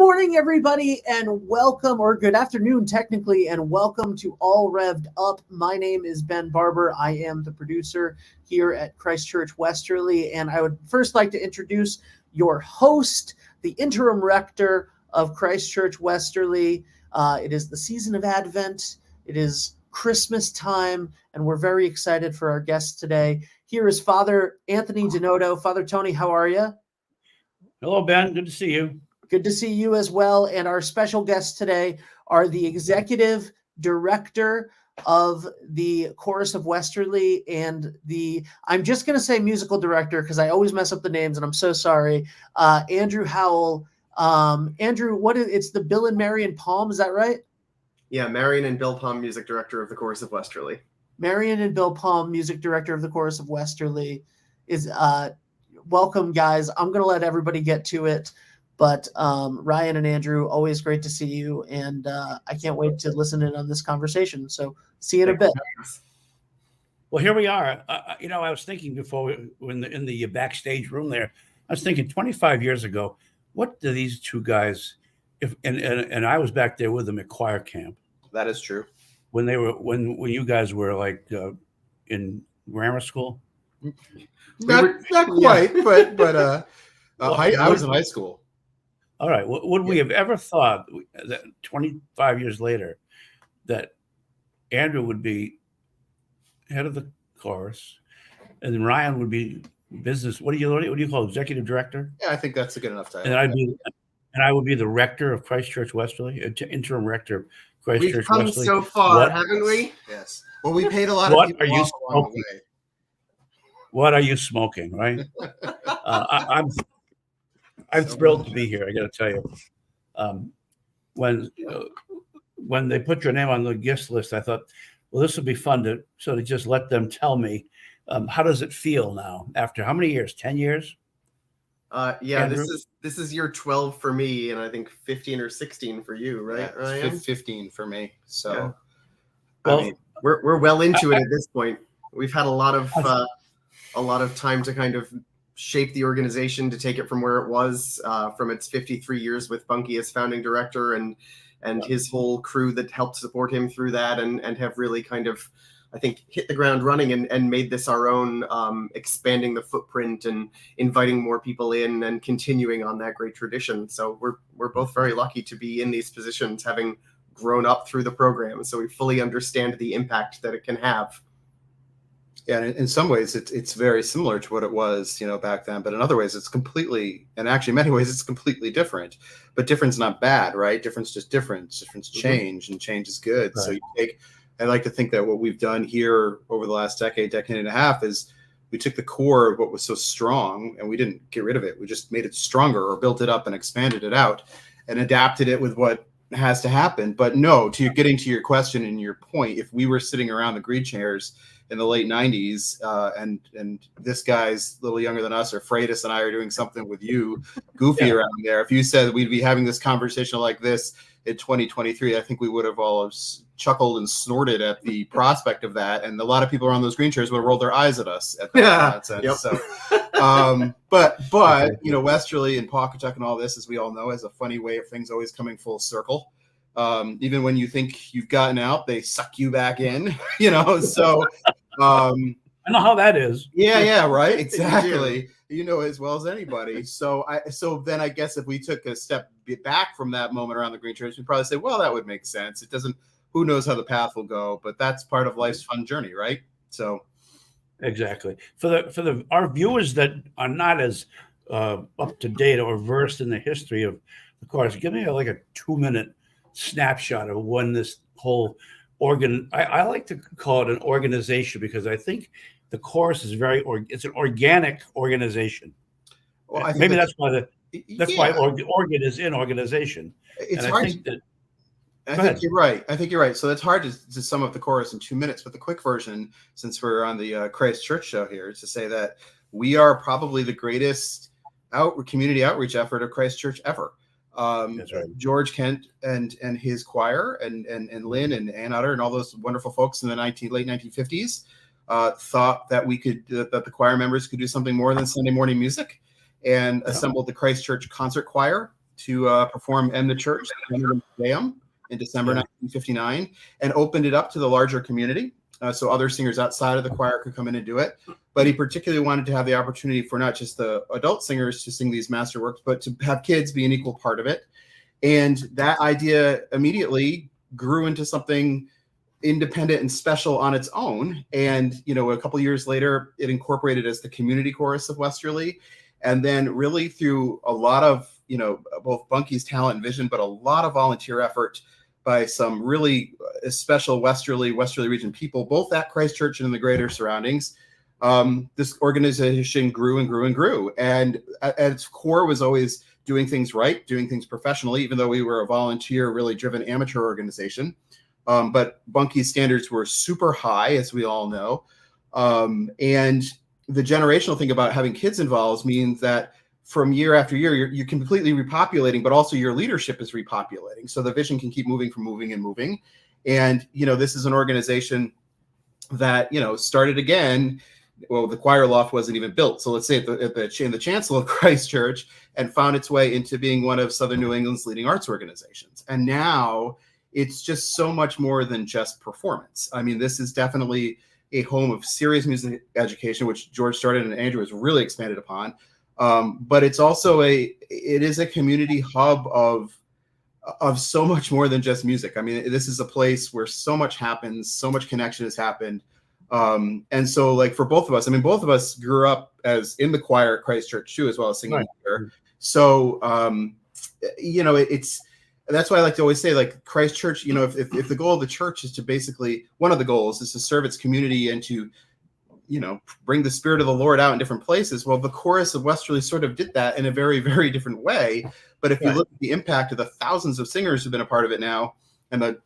morning, everybody, and welcome, or good afternoon, technically, and welcome to All Rev'd Up. My name is Ben Barber. I am the producer here at Christ Church Westerly, and I would first like to introduce your host, the interim rector of Christ Church Westerly. It is the season of Advent. It is Christmas time, and we're very excited for our guests today. Here is Father Anthony Denoto. Father Tony, how are you? Hello, Ben. Good to see you. Good to see you as well. And our special guests today are the executive director of the Chorus of Westerly and I'm just going to say musical director because I always mess up the names and I'm so sorry, Andrew Howell. Andrew, it's the Bill and Marion Palm, is that right? Yeah, Marion and Bill Palm, music director of the Chorus of Westerly. Marion and Bill Palm, music director of the Chorus of Westerly is welcome, guys. I'm going to let everybody get to it. But Ryan and Andrew, always great to see you, and I can't wait to listen in on this conversation. So see you in a bit. Well, here we are. I was thinking before in the backstage room there, I was thinking 25 years ago, what do these two guys, and I was back there with them at choir camp. That is true. When you guys were like in grammar school. Not quite, but I was in high school. All right. Would we have ever thought that 25 years later that Andrew would be head of the chorus and then Ryan would be business? What do you call executive director? Yeah, I think that's a good enough title. And I would be the rector of Christ Church Westerly, interim rector of Christ Church Westerly. We've come so far, haven't we? Yes. Well, we paid a lot of people off along the way. What are you smoking, right? I'm thrilled to be here. I got to tell you, when they put your name on the guest list, I thought, well, this would be fun to sort of just let them tell me how does it feel now after how many years? 10 years? Yeah, Andrew? this is year 12 for me, and I think 15 or 16 for you, right? Yeah, Ryan? 15 for me. So, yeah. Well, I mean, we're well into it at this point. We've had a lot of time to kind of shape the organization to take it from where it was, from its 53 years with Bunky as founding director and his whole crew that helped support him through that, and have really kind of, I think, hit the ground running and made this our own, expanding the footprint and inviting more people in and continuing on that great tradition. So we're both very lucky to be in these positions, having grown up through the program. So we fully understand the impact that it can have. yeah, in some ways, it's very similar to what it was, back then. But in other ways, it's completely, and actually, in many ways, it's completely different. But difference not bad, right? Difference just difference. Difference change, and change is good. Right. So I like to think that what we've done here over the last decade and a half is we took the core of what was so strong and we didn't get rid of it. We just made it stronger or built it up and expanded it out and adapted it with what has to happen. But no, getting to your question and your point, if we were sitting around the green chairs in the late 90s, and this guy's a little younger than us, or Freitas and I are doing something with you, goofy around there. If you said we'd be having this conversation like this in 2023, I think we would have all chuckled and snorted at the prospect of that. And a lot of people around those green chairs would have rolled their eyes at us at that nonsense. Yep. So, but Westerly and Pawcatuck and all this, as we all know, has a funny way of things always coming full circle. Even when you think you've gotten out, they suck you back in, so I know how that is. Yeah, right. Exactly. As well as anybody. So then I guess if we took a step back from that moment around the green chairs, we'd probably say, well, that would make sense. It doesn't, who knows how the path will go, but that's part of life's fun journey, right? So Exactly. For our viewers that are not as up to date or versed in the history of the chorus, give me like a 2-minute snapshot of when this whole I like to call it an organization, because I think the chorus is it's an organic organization. Well, I think maybe that's why why organ is in organization. It's and hard. I think you're right. So it's hard to sum up the chorus in 2 minutes, but the quick version, since we're on the Christ Church show here, is to say that we are probably the greatest community outreach effort of Christ Church ever. That's right. George Kent and his choir and Lynn and Ann Utter and all those wonderful folks in the late 1950s thought that that the choir members could do something more than Sunday morning music, and assembled the Christ Church Concert Choir to perform in the church in December 1959, and opened it up to the larger community. So other singers outside of the choir could come in and do it. But he particularly wanted to have the opportunity for not just the adult singers to sing these masterworks, but to have kids be an equal part of it. And that idea immediately grew into something independent and special on its own. And, a couple of years later, it incorporated as the community chorus of Westerly. And then really through a lot of, both Bunky's talent and vision, but a lot of volunteer effort by some really special Westerly region people, both at Christ Church and in the greater surroundings. This organization grew and grew and grew. And at its core was always doing things right, doing things professionally, even though we were a volunteer, really driven amateur organization. But Bunky's standards were super high, as we all know. And the generational thing about having kids involved means that from year after year, you're completely repopulating, but also your leadership is repopulating. So the vision can keep moving. And, this is an organization that, started again. Well, the choir loft wasn't even built. So let's say in the chancel of Christ Church, and found its way into being one of Southern New England's leading arts organizations. And now it's just so much more than just performance. I mean, this is definitely a home of serious music education, which George started and Andrew has really expanded upon. But it's also it is a community hub of so much more than just music. I mean, this is a place where so much happens, so much connection has happened. And so like for both of us, both of us grew up as in the choir at Christ Church too, as well as singing here. So, that's why I like to always say, like, Christ Church, if the goal of the church is to basically, one of the goals is to serve its community and to, bring the Spirit of the Lord out in different places. Well, the chorus of Westerly sort of did that in a very, very different way. But if you look at the impact of the thousands of singers who've been a part of it now, and the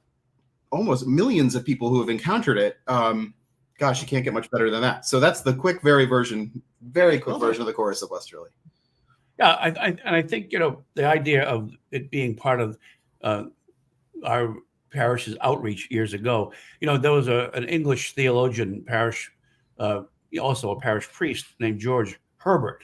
almost millions of people who have encountered it, gosh, you can't get much better than that. So that's the very quick version of the chorus of Westerly. Yeah, I think, the idea of it being part of our parish's outreach years ago, there was an English theologian also a parish priest named George Herbert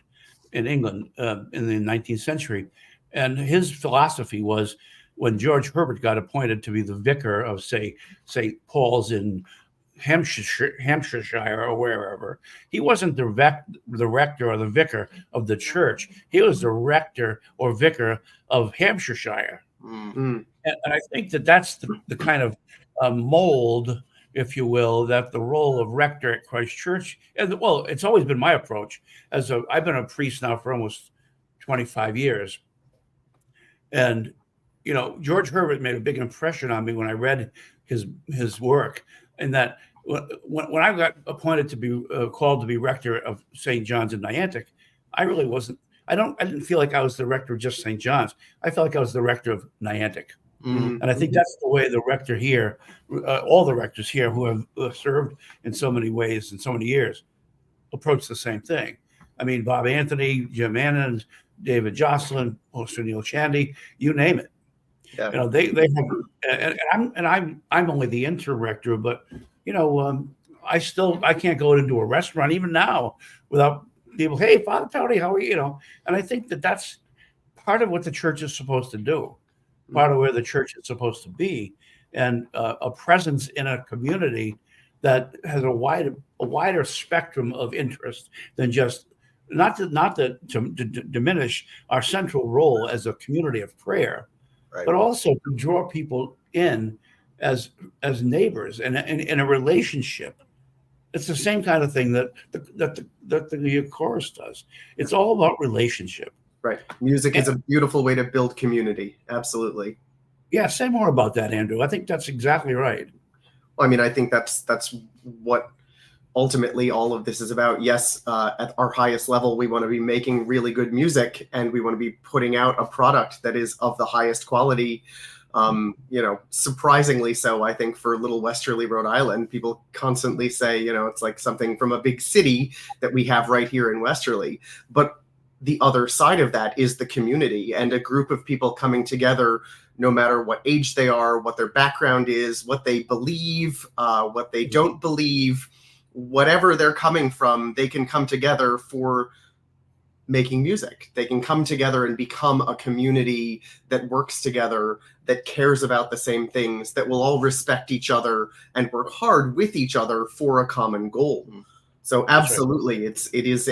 in England in the 19th century. And his philosophy was, when George Herbert got appointed to be the vicar of, say, St. Paul's in Hampshire or wherever, he wasn't the rector or the vicar of the church. He was the rector or vicar of Hampshire. Mm-hmm. And I think that's the kind of mold, if you will, that the role of rector at Christ Church, and well, it's always been my approach. I've been a priest now for almost 25 years. And, George Herbert made a big impression on me when I read his work. And that when I got appointed to be called to be rector of St. John's in Niantic, I really wasn't. I didn't feel like I was the rector of just St. John's. I felt like I was the rector of Niantic, and I think that's the way the rector here, all the rectors here who have served in so many ways in so many years, approach the same thing. Bob Anthony, Jim Annan, David Jocelyn, Pastor Neil Chandy, you name it. Yeah. They have, and I'm only the interim rector, but I can't go into a restaurant even now without people, hey, Father Tony, how are you? And I think that's part of what the church is supposed to do, part of where the church is supposed to be, and a presence in a community that has a wider spectrum of interest than just not to diminish our central role as a community of prayer. Right. But also to draw people in as neighbors and in a relationship. It's the same kind of thing that the chorus does. It's all about relationship. Right. Music is a beautiful way to build community. Absolutely. Yeah. Say more about that, Andrew. I think that's exactly right. Well, I think that's what ultimately all of this is about. Yes, at our highest level, we want to be making really good music, and we want to be putting out a product that is of the highest quality. Surprisingly so, I think, for little Westerly, Rhode Island, people constantly say, it's like something from a big city that we have right here in Westerly. But the other side of that is the community and a group of people coming together, no matter what age they are, what their background is, what they believe, what they don't believe. Whatever they're coming from, they can come together for making music. They can come together and become a community that works together, that cares about the same things, that will all respect each other and work hard with each other for a common goal. So absolutely, it is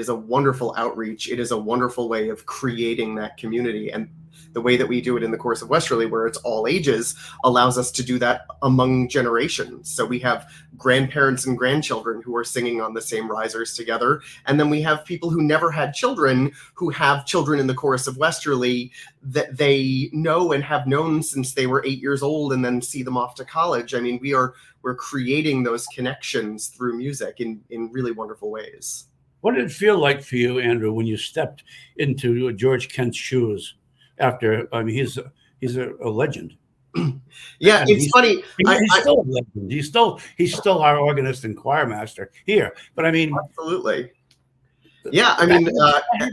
a wonderful outreach. It is a wonderful way of creating that community. And the way that we do it in the Chorus of Westerly, where it's all ages, allows us to do that among generations. So we have grandparents and grandchildren who are singing on the same risers together. And then we have people who never had children who have children in the Chorus of Westerly that they know and have known since they were 8 years old, and then see them off to college. I mean, we're creating those connections through music in really wonderful ways. What did it feel like for you, Andrew, when you stepped into George Kent's shoes? After, I mean, he's a legend. Yeah, it's funny. He's still a legend. He's still our organist and choir master here. But I mean, absolutely. Yeah, I mean,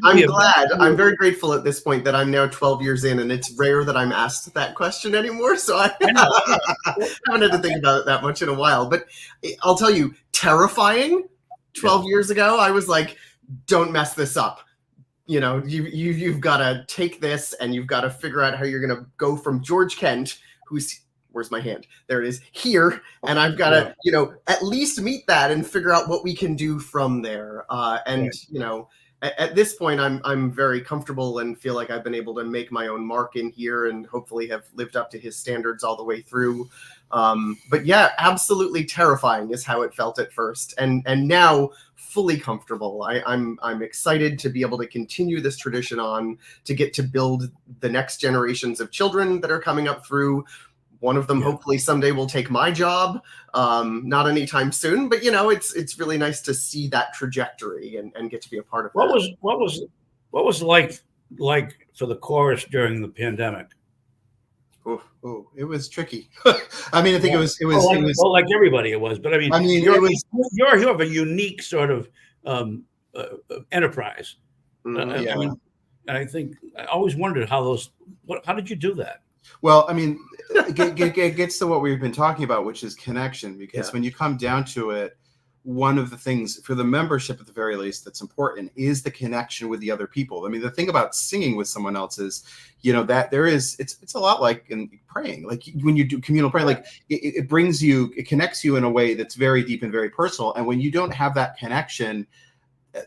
I'm glad. I'm very grateful at this point that I'm now 12 years in, and it's rare that I'm asked that question anymore. So I haven't had to think about it that much in a while. But I'll tell you, terrifying. 12 years ago, I was like, "Don't mess this up." You know, you've got to take this and you've got to figure out how you're going to go from George Kent, where's my hand? There it is, here. And I've got to, you know, at least meet that and figure out what we can do from there. You know, at this point, I'm very comfortable and feel like I've been able to make my own mark in here and hopefully have lived up to his standards all the way through. But yeah, absolutely terrifying is how it felt at first. And now fully comfortable. I'm excited to be able to continue this tradition on, to get to build the next generations of children that are coming up through. One of them hopefully someday will take my job, not anytime soon, but you know, it's really nice to see that trajectory and get to be a part of that. What was like for the chorus during the pandemic? Oh, it was tricky. I mean, I think it was like everybody it was, but I mean you have a unique sort of enterprise. I mean, I think I always wondered how did you do that? Well, I mean, it gets to what we've been talking about, which is connection, because when you come down to it, one of the things for the membership, at the very least, that's important is the connection with the other people. I mean, the thing about singing with someone else is, you know, that it's a lot like in praying, like when you do communal praying, like it connects you in a way that's very deep and very personal. And when you don't have that connection,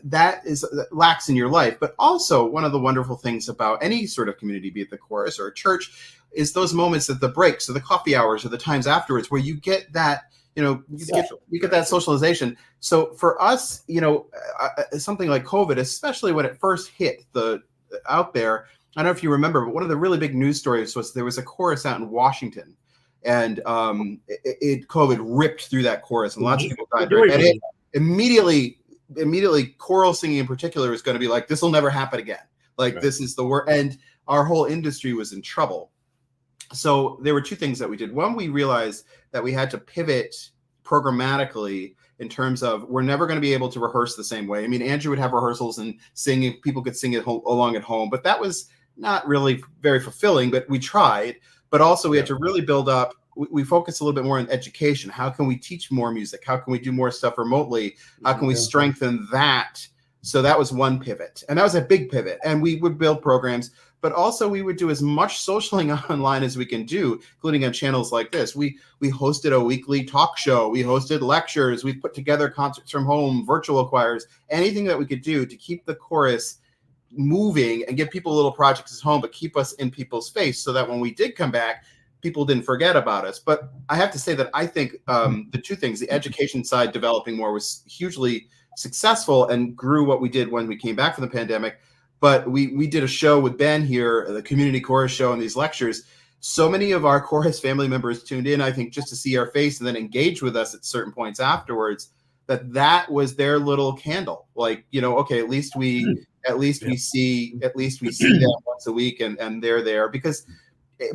that lacks in your life. But also one of the wonderful things about any sort of community, be it the chorus or a church, is those moments at the breaks or the coffee hours or the times afterwards where you get that, you know, you get that socialization. So for us, you know, something like COVID, especially when it first hit out there, I don't know if you remember, but one of the really big news stories was there was a chorus out in Washington, and COVID ripped through that chorus, and lots of people died. And it immediately choral singing in particular is going to be like, this will never happen again. Like this is the worst, and our whole industry was in trouble. So there were two things that we did. One, we realized that we had to pivot programmatically in terms of we're never going to be able to rehearse the same way. I mean, Andrew would have rehearsals and sing, people could sing along at home, but that was not really very fulfilling, but we tried. But also we had to really build up, we focused a little bit more on education. How can we teach more music? How can we do more stuff remotely? How can we strengthen that? So that was one pivot, and that was a big pivot. And we would build programs, but also we would do as much socialing online as we can do, including on channels like this. We hosted a weekly talk show. We hosted lectures. We put together concerts from home, virtual choirs, anything that we could do to keep the chorus moving and give people little projects at home, but keep us in people's face so that when we did come back, people didn't forget about us. But I have to say that I think the two things, the education side developing more was hugely successful and grew what we did when we came back from the pandemic. But we did a show with Ben here, the community chorus show, and these lectures. So many of our chorus family members tuned in, I think, just to see our face and then engage with us at certain points afterwards, that was their little candle. Like, you know, okay, at least we see them once a week and they're there.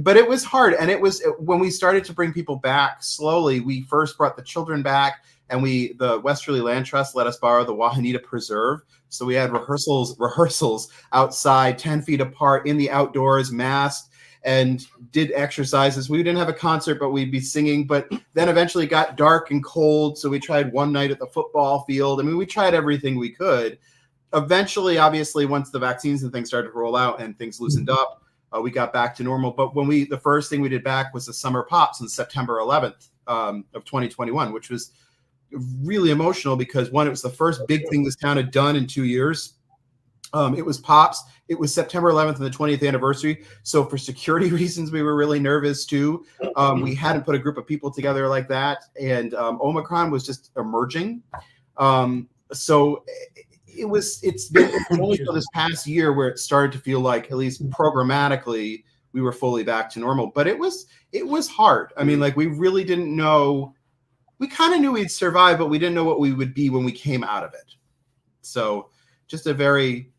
But it was hard. And it was when we started to bring people back slowly, we first brought the children back, and the Westerly Land Trust let us borrow the Wahanita Preserve. So we had rehearsals outside, 10 feet apart, in the outdoors, masked, and did exercises. We didn't have a concert, but we'd be singing. But then eventually it got dark and cold, so we tried one night at the football field. I mean, we tried everything we could. eventually, obviously, once the vaccines and things started to roll out and things loosened up, we got back to normal. But the first thing we did back was the summer pops on September 11th of 2021, which was really emotional because one, it was the first big thing this town had done in 2 years. It was pops. It was September 11th and the 20th anniversary. So for security reasons, we were really nervous too. We hadn't put a group of people together like that. And Omicron was just emerging. So it's been only for this past year where it started to feel like, at least programmatically, we were fully back to normal. But it was hard. I mean, like, we really didn't know. We kind of knew we'd survive, but we didn't know what we would be when we came out of it. So just a very.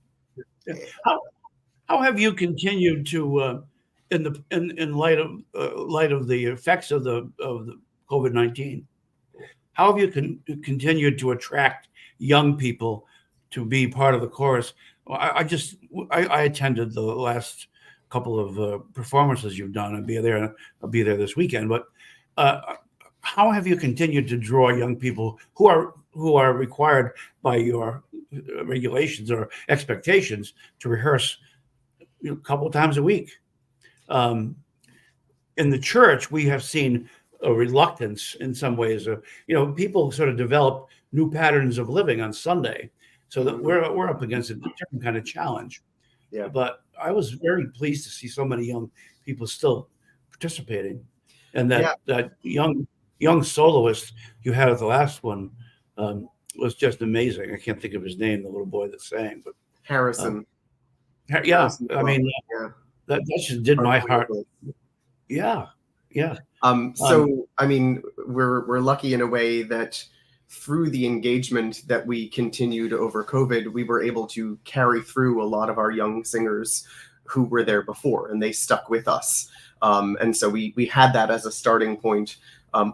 How have you continued to, in light of the effects of the COVID-19? How have you continued to attract young people to be part of the chorus? I attended the last couple of performances you've done. I'll be there this weekend. But how have you continued to draw young people who are required by your regulations or expectations to rehearse a couple of times a week? In the church, we have seen a reluctance in some ways. People sort of develop new patterns of living on Sunday, so that we're up against a different kind of challenge. Yeah. But I was very pleased to see so many young people still participating, and that young soloist you had at the last one was just amazing. I can't think of his name, the little boy that sang, but Harrison. Harrison, I mean, that just did my heart. Yeah. So I mean, we're lucky in a way that through the engagement that we continued over COVID, we were able to carry through a lot of our young singers who were there before, and they stuck with us. And so we had that as a starting point.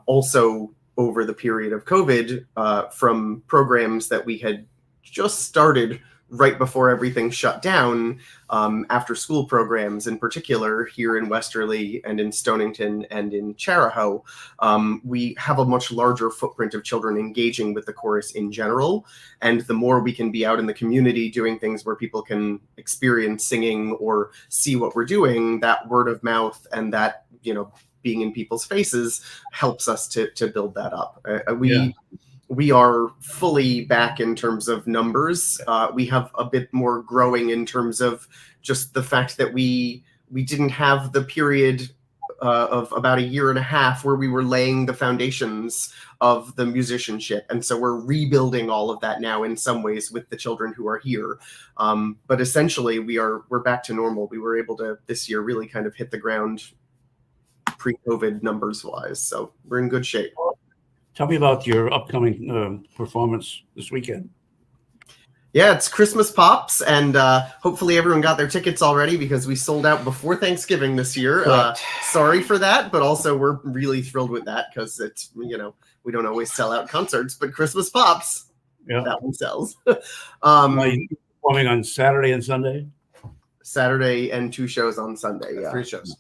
Also, over the period of COVID, from programs that we had just started right before everything shut down, after school programs in particular here in Westerly and in Stonington and in Charahoe, we have a much larger footprint of children engaging with the chorus in general. And the more we can be out in the community doing things where people can experience singing or see what we're doing, that word of mouth and that, being in people's faces helps us to build that up. We are fully back in terms of numbers. We have a bit more growing in terms of just the fact that we didn't have the period of about a year and a half where we were laying the foundations of the musicianship. And so we're rebuilding all of that now in some ways with the children who are here. But essentially we're back to normal. We were able to this year really kind of hit the ground pre-COVID numbers wise. So we're in good shape. Tell me about your upcoming performance this weekend. Yeah, it's Christmas Pops, and hopefully everyone got their tickets already because we sold out before Thanksgiving this year. Sorry for that, but also we're really thrilled with that because it's, we don't always sell out concerts, but Christmas Pops, that one sells. Are you performing on Saturday and Sunday? Saturday and 2 shows on Sunday. Yeah, 3 shows.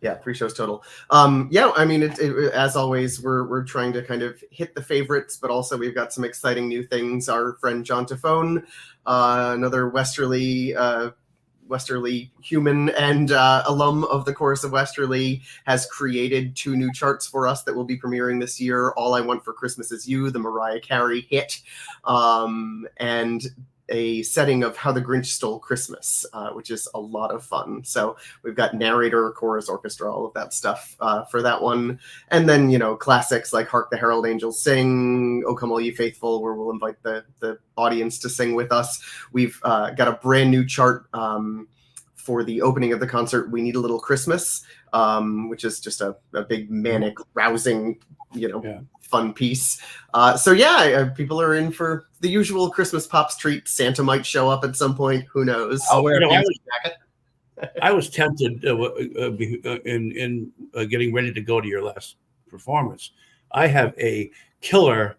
Yeah, 3 shows total. I mean, as always, we're trying to kind of hit the favorites, but also we've got some exciting new things. Our friend John Tafone, another Westerly human and alum of the chorus of Westerly, has created 2 new charts for us that will be premiering this year. All I Want for Christmas Is You, the Mariah Carey hit, and a setting of How the Grinch Stole Christmas, which is a lot of fun. So we've got narrator, chorus, orchestra, all of that stuff for that one. And then, classics like Hark the Herald Angels Sing, O Come All Ye Faithful, where we'll invite the audience to sing with us. We've got a brand new chart for the opening of the concert, We Need a Little Christmas, which is just a big manic, rousing, fun piece. People are in for the usual Christmas Pops treat. Santa might show up at some point. Who knows? I'll wear a fancy jacket. I was tempted in getting ready to go to your last performance. I have a killer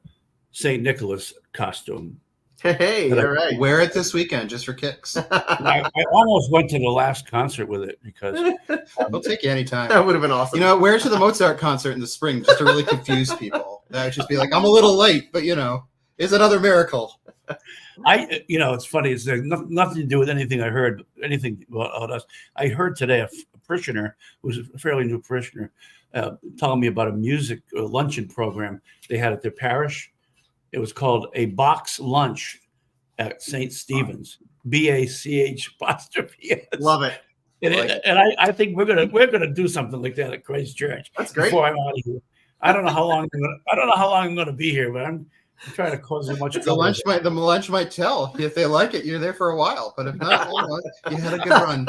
St. Nicholas costume. Hey, all right. Wear it this weekend just for kicks. I almost went to the last concert with it because We'll take you anytime. That would have been awesome. Wear it to the Mozart concert in the spring just to really confuse people. That would just be like, I'm a little late, but it's another miracle. It's funny. It's nothing to do with anything I heard, anything about us. I heard today a parishioner, who's a fairly new parishioner, telling me about a music luncheon program they had at their parish. It was called a box lunch at St. Stephen's, BACH apostrophe. Love it. And I think we're gonna do something like that at Christ Church. That's great. Before I'm out of here, I don't know how long I'm gonna be here, but I'm trying to cause as much. The lunch might tell. If they like it, you're there for a while. But if not, you had a good run.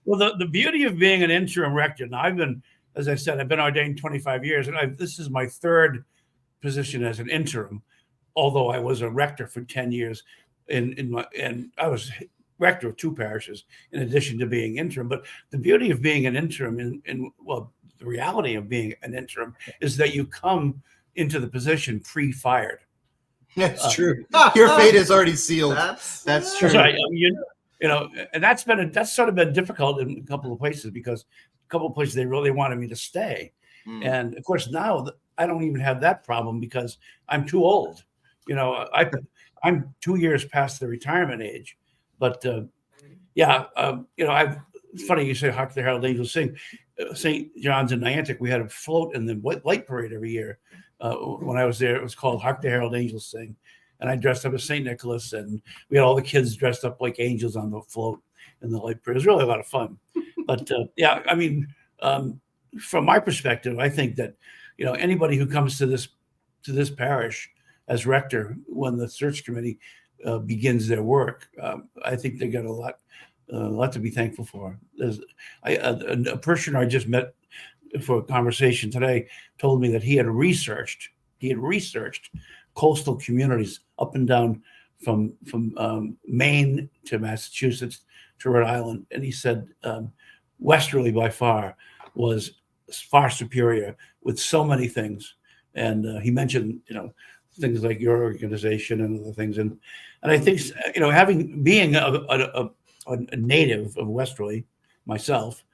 Well, the beauty of being an interim rector. Now, as I said, I've been ordained 25 years, and this is my third position as an interim. Although I was a rector for 10 years, and I was rector of 2 parishes in addition to being interim. But the beauty of being an interim, the reality of being an interim is that you come into the position pre-fired. That's true. Your fate is already sealed. That's true. Right. And that's sort of been difficult in a couple of places, because a couple of places they really wanted me to stay, and of course now I don't even have that problem because I'm too old. I'm 2 years past the retirement age. But it's funny you say "Hark the Herald Angels Sing." St. John's in Niantic, we had a float in the light parade every year. When I was there, it was called "Hark the Herald Angels Sing," and I dressed up as St. Nicholas, and we had all the kids dressed up like angels on the float in the light parade. It was really a lot of fun. But from my perspective, I think that anybody who comes to this parish as rector when the search committee begins their work, I think they got a lot to be thankful for. A parishioner I just met for a conversation today told me that he had researched coastal communities up and down from Maine to Massachusetts to Rhode Island, and he said Westerly by far was far superior with so many things, and he mentioned things like your organization and other things, and I think being a native of Westerly myself,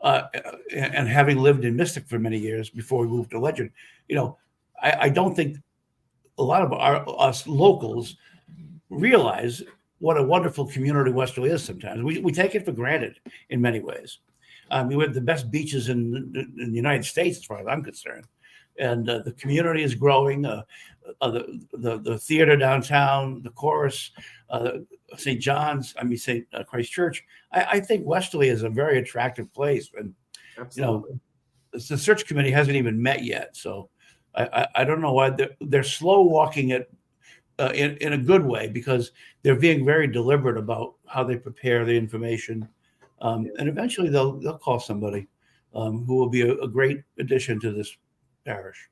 and having lived in Mystic for many years before we moved to Legend, I don't think a lot of us locals realize what a wonderful community Westerly is. Sometimes we take it for granted in many ways. We have the best beaches in the United States, as far as I'm concerned. And the community is growing. The theater downtown, the chorus, St. John's, St. Christ Church. I think Westerly is a very attractive place, and the search committee hasn't even met yet. So I don't know why they're slow walking it in a good way, because they're being very deliberate about how they prepare the information, and eventually they'll call somebody who will be a great addition to this parish.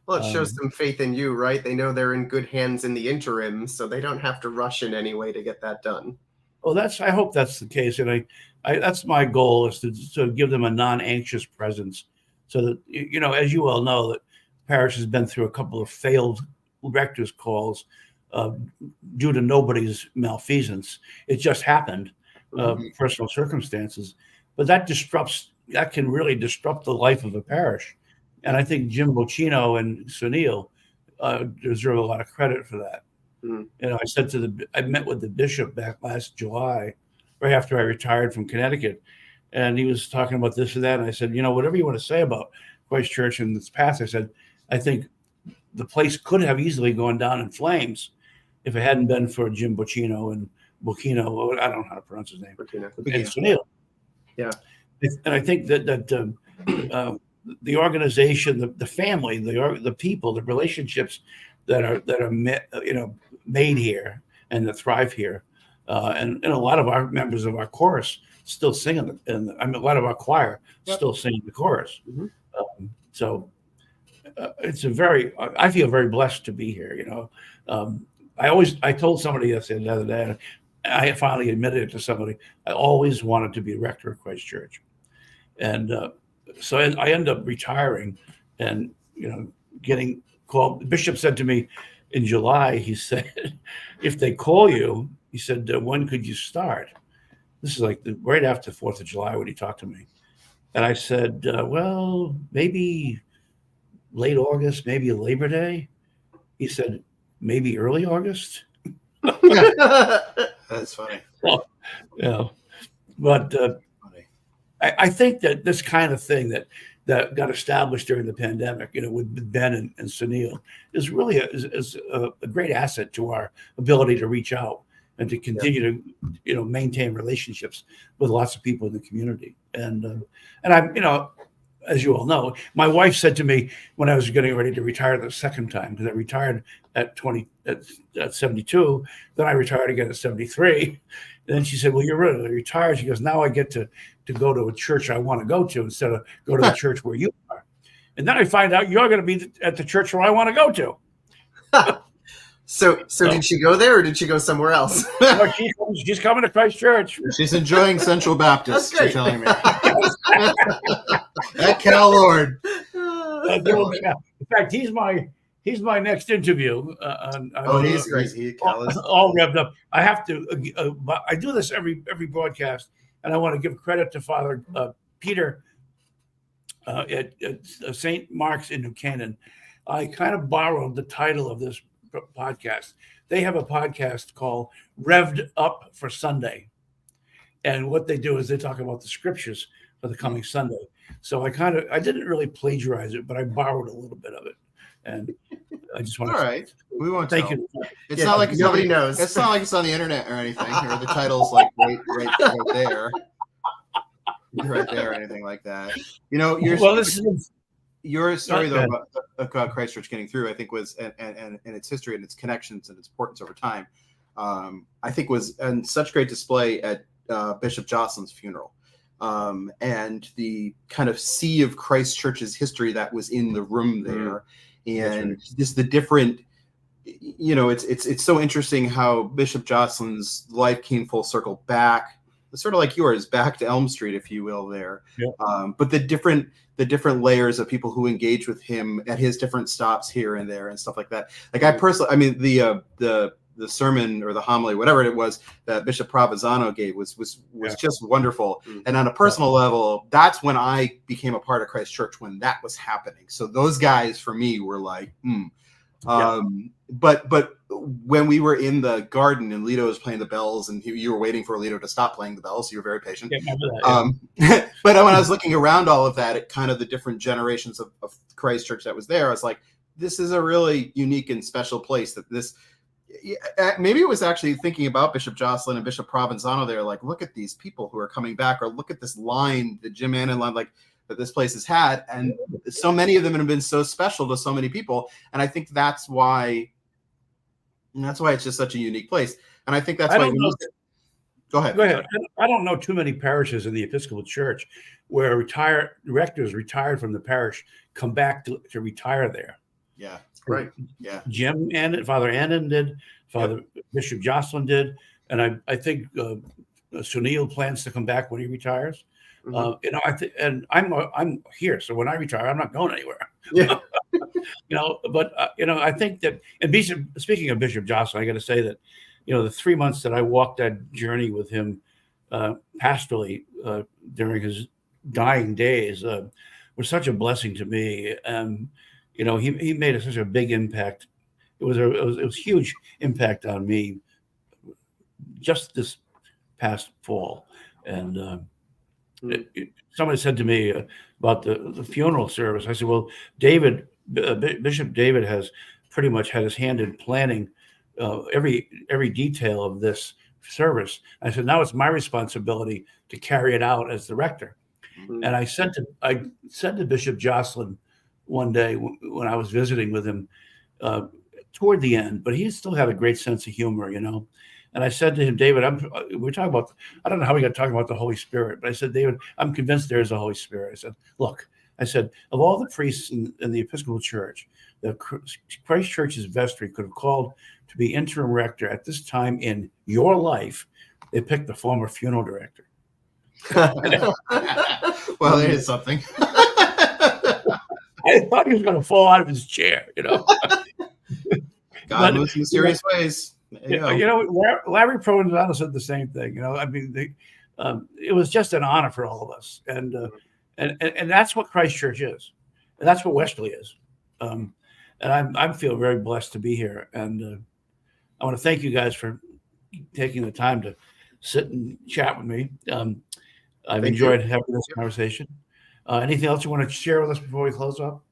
Well, it shows some faith in you, right? They know they're in good hands in the interim, so they don't have to rush in any way to get that done. Well, I hope that's the case, and I that's my goal, is to give them a non-anxious presence, so that as you well know, that parish has been through a couple of failed rector's calls due to nobody's malfeasance. It just happened, personal circumstances, but that can really disrupt the life of a parish. And I think Jim Bocchino and Sunil deserve a lot of credit for that. I met with the bishop back last July, right after I retired from Connecticut, and he was talking about this and that. And I said, whatever you want to say about Christ Church in its past, I said, I think the place could have easily gone down in flames if it hadn't been for Jim Bocchino and Bocchino. I don't know how to pronounce his name. And Sunil. Yeah. And I think that the organization, the family, the people, the relationships that are made here and that thrive here, and a lot of our members of our chorus still sing and a lot of our choir still sing the chorus. So it's I feel very blessed to be here. I told somebody the other day, I finally admitted it to somebody, I always wanted to be rector of Christ Church, and so I ended up retiring and, getting called. The bishop said to me in July, he said, if they call you, he said, when could you start? This is like right after the 4th of July when he talked to me. And I said, well, maybe late August, maybe Labor Day. He said, maybe early August. That's funny. Well, but Funny. I think that this kind of thing that got established during the pandemic, with Ben and Sunil, is really a great asset to our ability to reach out and to continue to maintain relationships with lots of people in the community. And I'm as you all know, my wife said to me when I was getting ready to retire the second time, because I retired at 72, then I retired again at 73. And then she said, "Well, you're really retired." She goes, "Now I get to go to a church I want to go to instead of go to the church where you are." And then I find out you're going to be at the church where I want to go to. So did she go there or did she go somewhere else? Well, she's coming to Christ Church. She's enjoying Central Baptist. That's You're great. telling me. That Cal Lord. In fact, he's my next interview. He's great. All revved up. I have to. I do this every broadcast, and I want to give credit to Father Peter at St. Mark's in New Canaan. I kind of borrowed the title of this podcast. They have a podcast called Rev'd Up for Sunday, and what they do is they talk about the scriptures for the coming Sunday. So I didn't really plagiarize it, but I borrowed a little bit of it, and I just want All to right. We won't thank tell. you. It's not like nobody knows. It's not like it's on the internet or anything, or the title's like right there. Right there, or anything like that. Your story though about Christ Church getting through, I think was and its history and its connections and its importance over time, I think was in such great display at Bishop Jocelyn's funeral, and the kind of sea of Christ Church's history that was in the room there, and just the different. It's so interesting how Bishop Jocelyn's life came full circle back, sort of like yours, back to Elm Street, if you will, there. Yeah. But the different layers of people who engage with him at his different stops here and there and stuff like that. Like I personally, I mean, the sermon or the homily, whatever it was that Bishop Provenzano gave was just wonderful. Mm-hmm. And on a personal level, that's when I became a part of Christ Church, when that was happening. So those guys for me were like, But when we were in the garden and Lito was playing the bells and you were waiting for Lito to stop playing the bells, you were very patient. Yeah, remember that, But when I was looking around all of that, at kind of the different generations of Christ Church that was there, I was like, this is a really unique and special place. That this, maybe it was actually thinking about Bishop Jocelyn and Bishop Provenzano there, like, look at these people who are coming back, or look at this line, the Jim Annan line, like, that this place has had, and so many of them have been so special to so many people, and I think that's why it's just such a unique place. And I think that's why. Go ahead. I don't know too many parishes in the Episcopal Church where rectors retired from the parish come back to retire there. Yeah, right. Yeah, Jim and Father Annan did. Father Bishop Jocelyn did, and I think Sunil plans to come back when he retires. Mm-hmm. I think, and I'm here, so when I retire, I'm not going anywhere. Yeah. But I think that, and speaking of Bishop Jocelyn, I got to say that, the 3 months that I walked that journey with him pastorally during his dying days was such a blessing to me. He made such a big impact. It was a huge impact on me just this past fall, and. Somebody said to me about the funeral service. I said, well, Bishop David has pretty much had his hand in planning every detail of this service. I said, now it's my responsibility to carry it out as the rector. Mm-hmm. And I said to Bishop Jocelyn one day when I was visiting with him toward the end, but he still had a great sense of humor, And I said to him, David, we're talking about, I don't know how we got talking about the Holy Spirit, but I said, David, I'm convinced there is a Holy Spirit. I said, look, of all the priests in the Episcopal Church, the Christ Church's vestry could have called to be interim rector at this time in your life. They picked the former funeral director. Well, there is something. I thought he was going to fall out of his chair, God moves in mysterious ways. Larry Provenzano said the same thing. It was just an honor for all of us, and that's what Christ Church is, and that's what Westerly is. And I feel very blessed to be here, and I want to thank you guys for taking the time to sit and chat with me. I've enjoyed having this conversation. Anything else you want to share with us before we close up?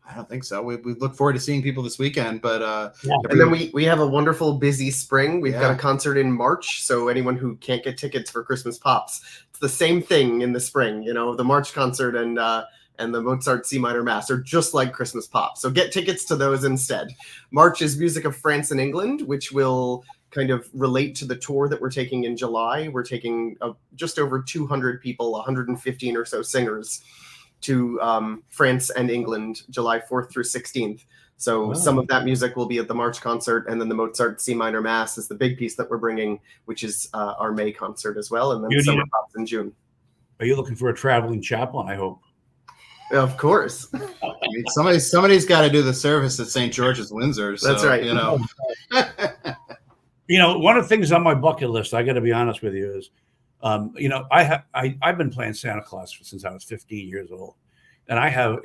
I don't think so. We look forward to seeing people this weekend, but and then we have a wonderful busy spring. We've got Yeah. a concert in March, so anyone who can't get tickets for Christmas Pops, it's the same thing in the spring. You know, the March concert and the Mozart C minor Mass are just like Christmas Pops. So get tickets to those instead. March is Music of France and England, which will kind of relate to the tour that we're taking in July. We're taking just over 200 people, 115 or so singers to France and England, July 4th through 16th. So some of that music will be at the March concert, and then the Mozart C minor Mass is the big piece that we're bringing, which is our May concert as well, and then Summer Pops in June. Are you looking for a traveling chaplain, I hope? Of course. I mean, somebody's got to do the service at St. George's, Windsor. So, That's right. You know, You know, one of the things on my bucket list, I got to be honest with you, is, you know, I've been playing Santa Claus since I was 15 years old, and I have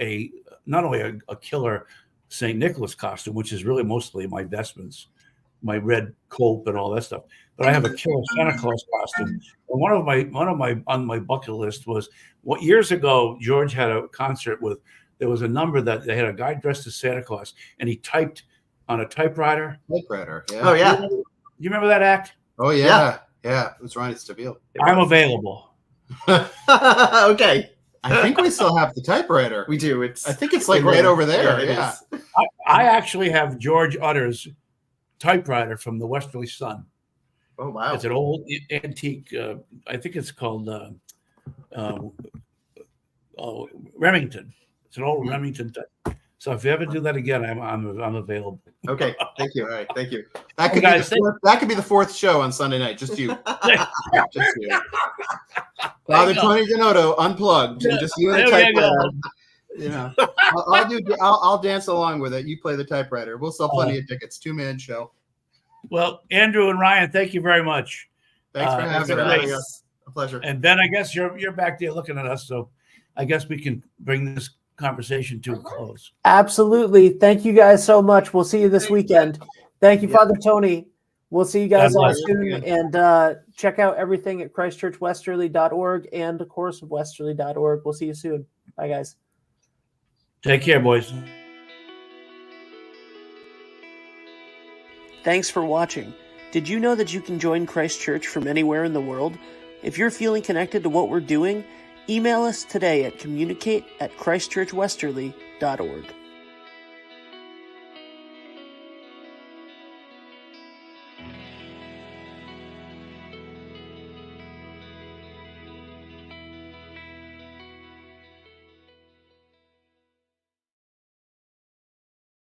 not only a killer St. Nicholas costume, which is really mostly my vestments, my red coat and all that stuff, but I have a killer Santa Claus costume. And one of my on my bucket list was what years ago George had a concert with. There was a number that they had a guy dressed as Santa Claus, and he typed on a typewriter. typewriter. Yeah. Oh, yeah. You remember that act? Oh yeah. Yeah. It was Ronnie Stabile. I'm available. Okay. I think we still have the typewriter. We do. I think it's like right over there. Yeah, it is. I actually have George Utter's typewriter from the Westerly Sun. Oh, wow. It's an old antique. I think it's called Remington. It's an old Remington type. So if you ever do that again, I'm available. Okay. Thank you. All right. Thank you. That could, Guys, that could be the fourth show on Sunday night. Just you. Just you. Father Tony Donotto unplugged, and just you and the There we typewriter. You know, I'll dance along with it. You play the typewriter. We'll sell plenty of tickets. 2-man show. Well, Andrew and Ryan, thank you very much. Thanks for Thanks for having having us. us. A pleasure. And Ben, I guess you're back there looking at us, so I guess we can bring this conversation to a close. Absolutely. Thank you guys so much. We'll see you this weekend. Thank you, Father Tony. We'll see you guys God all bless soon. And check out everything at ChristchurchWesterly.org and of course of Westerly.org. We'll see you soon. Bye, guys. Take care, boys. Thanks for watching. Did you know that you can join Christ Church from anywhere in the world? If you're feeling connected to what we're doing, email us today at communicate@ChristchurchWesterly.org.